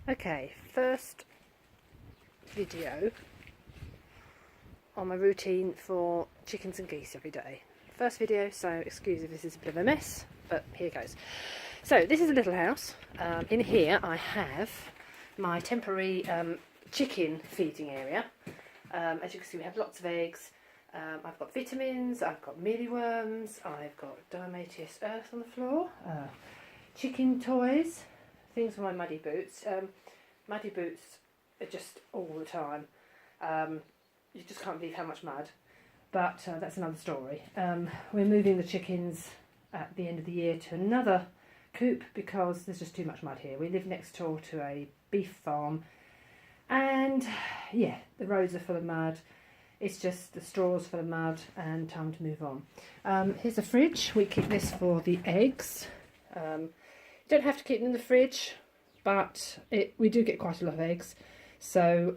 Okay, first video on my routine for chickens and geese every day. First video, so excuse if this is a bit of a mess, but here goes. So this is a little house. In here I have my temporary chicken feeding area. As you can see, we have lots of eggs. I've got vitamins, I've got mealyworms, I've got diatomaceous earth on the floor, chicken toys, things for my muddy boots. Muddy boots are just all the time. You just can't believe how much mud, but that's another story. We're moving the chickens at the end of the year to another coop because there's just too much mud here. We live next door to a beef farm, and yeah, the roads are full of mud. It's just the straws full of mud and time to move on. Here's a fridge. We keep this for the eggs. You don't have to keep them in the fridge, but we do get quite a lot of eggs, so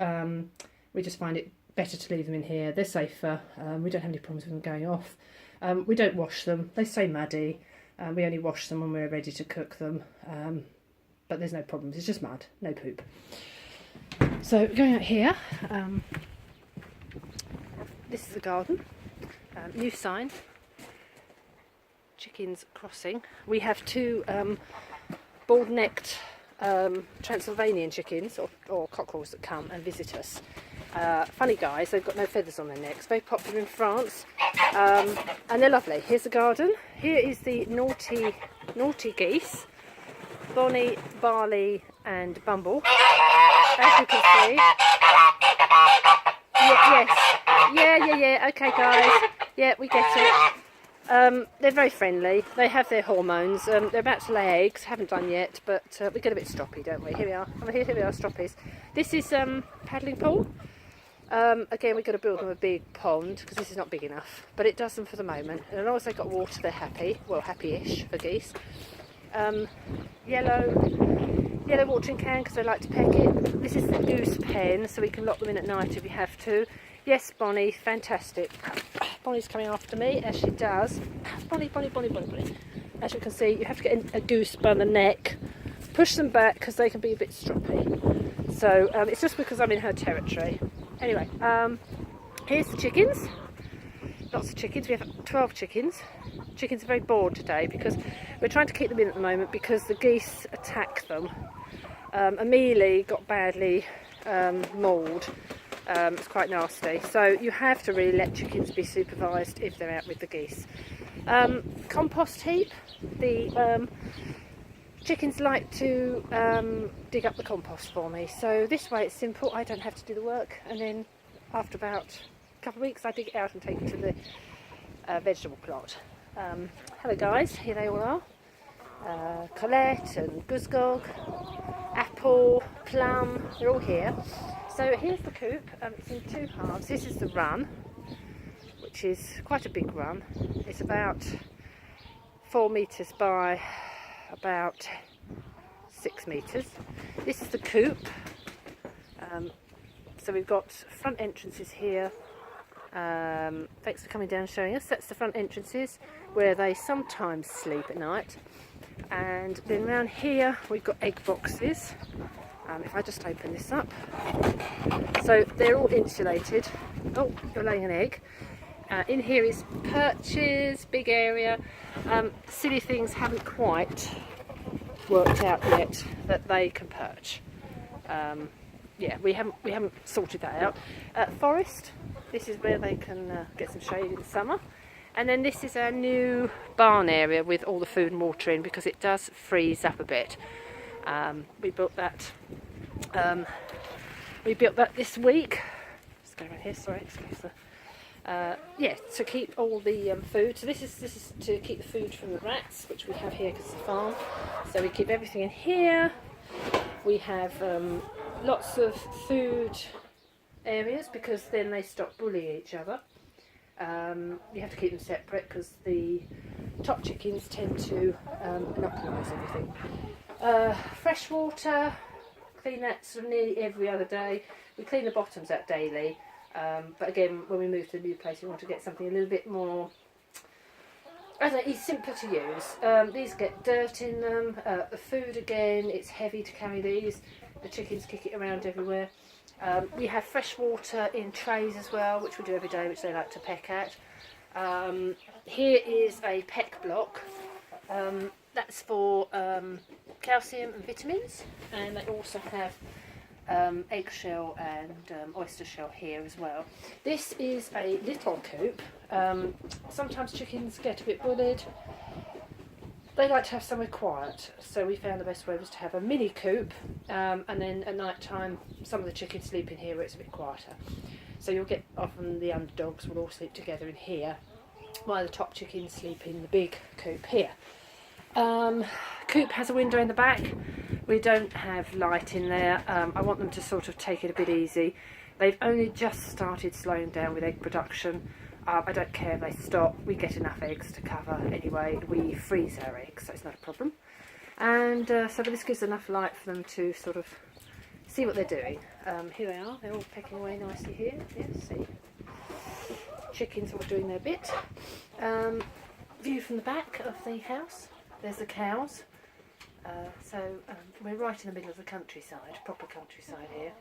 we just find it better to leave them in here. They're safer. We don't have any problems with them going off. We don't wash them. They stay muddy. We only wash them when we're ready to cook them, but there's no problems. It's just mud, no poop. So going out here, this is the garden. New sign, chickens crossing. We have two bald-necked Transylvanian chickens or cockerels that come and visit us. Funny guys, they've got no feathers on their necks, very popular in France, and they're lovely. Here's the garden. Here is the naughty geese, Bonnie, Barley and Bumble. As you can see, yeah, okay guys, yeah, we get it. They're very friendly. They have their hormones. They're about to lay eggs. Haven't done yet, but we get a bit stroppy, don't we? Here we are. Here we are, stroppies. This is paddling pool. Again, we've got to build them a big pond because this is not big enough, but it does them for the moment. And as long as they've got water, they're happy. Well, happy-ish for geese. Yellow watering can because they like to peck it. This is the goose pen, so we can lock them in at night if we have to. Yes, Bonnie, fantastic. Bonnie's coming after me, as she does. Bonnie. As you can see, you have to get a goose by the neck, push them back because they can be a bit stroppy. So it's just because I'm in her territory. Anyway, here's the chickens. Lots of chickens. We have 12 chickens. Chickens are very bored today because we're trying to keep them in at the moment because the geese attack them. Amelie got badly mauled. It's quite nasty, so you have to really let chickens be supervised if they're out with the geese. Compost heap. The chickens like to dig up the compost for me, so this way it's simple. I don't have to do the work, and then after about a couple of weeks I dig it out and take it to the vegetable plot. Hello guys, here they all are. Colette and Guzgog, Apple, Plum, they're all here. So here's the coop. It's in two halves. This is the run, which is quite a big run. It's about 4 metres by about 6 metres. This is the coop. So we've got front entrances here. Thanks for coming down and showing us. That's the front entrances where they sometimes sleep at night. And then around here we've got egg boxes. If I just open this up, so they're all insulated. Oh, you're laying an egg. In here is perches, big area. Silly things haven't quite worked out yet that they can perch. Yeah, we haven't sorted that out. Forest. This is where they can get some shade in the summer. And then this is our new barn area with all the food and water in because it does freeze up a bit. We built that. We built that this week. Just go around here. Sorry, excuse the. Yeah, to keep all the food. So this is to keep the food from the rats, which we have here because it's a farm. So we keep everything in here. We have lots of food areas because then they stop bullying each other. You have to keep them separate because the top chickens tend to monopolise everything. Fresh water, clean that sort of nearly every other day. We clean the bottoms out daily, but again, when we move to the new place, we want to get something a little bit more, I don't know, it's simpler to use. These get dirt in them. The food, again, it's heavy to carry these. the chickens kick it around everywhere. We have fresh water in trays as well, which we do every day, which they like to peck at. Here is a peck block. That's for calcium and vitamins, and they also have eggshell and oyster shell here as well. This is a little coop. Sometimes chickens get a bit bullied. They like to have somewhere quiet, so we found the best way was to have a mini coop, and then at night time some of the chickens sleep in here where it's a bit quieter. So you'll get, often the underdogs will all sleep together in here, while the top chickens sleep in the big coop here. Coop has a window in the back. We don't have light in there. I want them to sort of take it a bit easy. They've only just started slowing down with egg production. I don't care if they stop. We get enough eggs to cover anyway. We freeze our eggs, so it's not a problem. And so this gives enough light for them to sort of see what they're doing. Here they are. They're all pecking away nicely here. Yes, see. Chickens all doing their bit. View from the back of the house. There's the cows. We're right in the middle of the countryside, proper countryside here.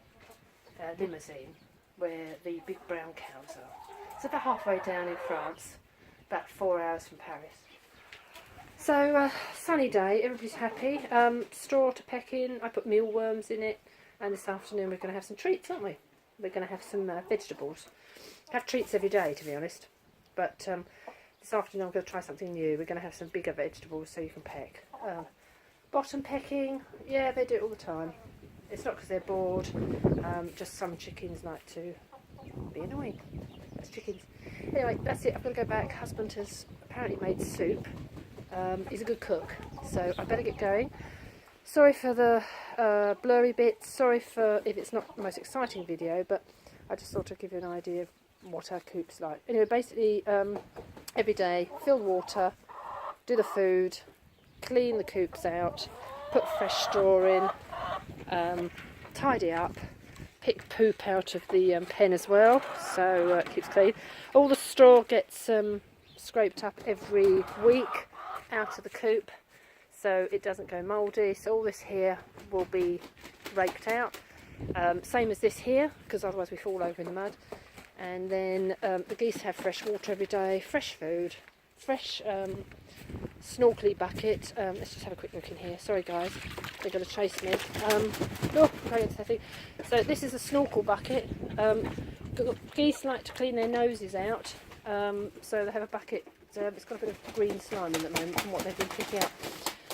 Limousine, where the big brown cows are. It's about halfway down in France, about 4 hours from Paris. So, sunny day, everybody's happy. Straw to peck in, I put mealworms in it, and this afternoon we're going to have some treats, aren't we? We're going to have some vegetables. Have treats every day, to be honest, but this afternoon I'm going to try something new. We're going to have some bigger vegetables so you can peck. Bottom pecking, yeah, they do it all the time. It's not because they're bored, just some chickens like to be annoying. That's chickens. Anyway, that's it. I've got to go back. Husband has apparently made soup. He's a good cook, so I better get going. Sorry for the blurry bits. Sorry for if it's not the most exciting video, but I just thought I'd give you an idea of what our coop's like. Anyway, basically every day, fill water, do the food, clean the coops out, put fresh straw in, tidy up, pick poop out of the pen as well, so it keeps clean. All the straw gets scraped up every week out of the coop so it doesn't go mouldy. So all this here will be raked out, same as this here, because otherwise we fall over in the mud. And then the geese have fresh water every day, fresh food, fresh snorkelly bucket. Let's just have a quick look in here. Sorry guys, they're going to chase me. So this is a snorkel bucket. Geese like to clean their noses out, so they have a bucket. It's got a bit of green slime in at the moment from what they've been picking up.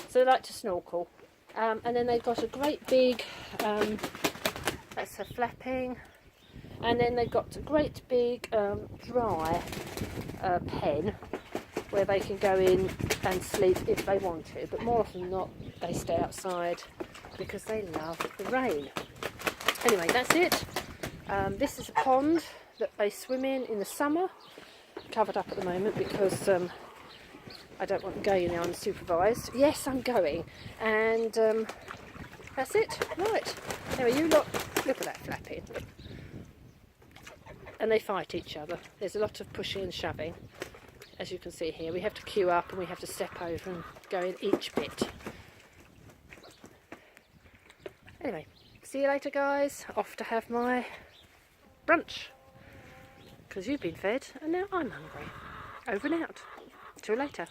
So they like to snorkel. And then they've got a great big, that's a flapping. And then they've got a great big dry pen where they can go in and sleep if they want to, but more often than not they stay outside because they love the rain. Anyway, that's it. This is a pond that they swim in the summer, covered up at the moment because I don't want them going in there unsupervised. Yes, I'm going, and that's it. Right, anyway, you lot, look at that flapping. And they fight each other. There's a lot of pushing and shoving, as you can see here. We have to queue up and we have to step over and go in each bit. Anyway, see you later guys. Off to have my brunch, because you've been fed and now I'm hungry. Over and out. Till later.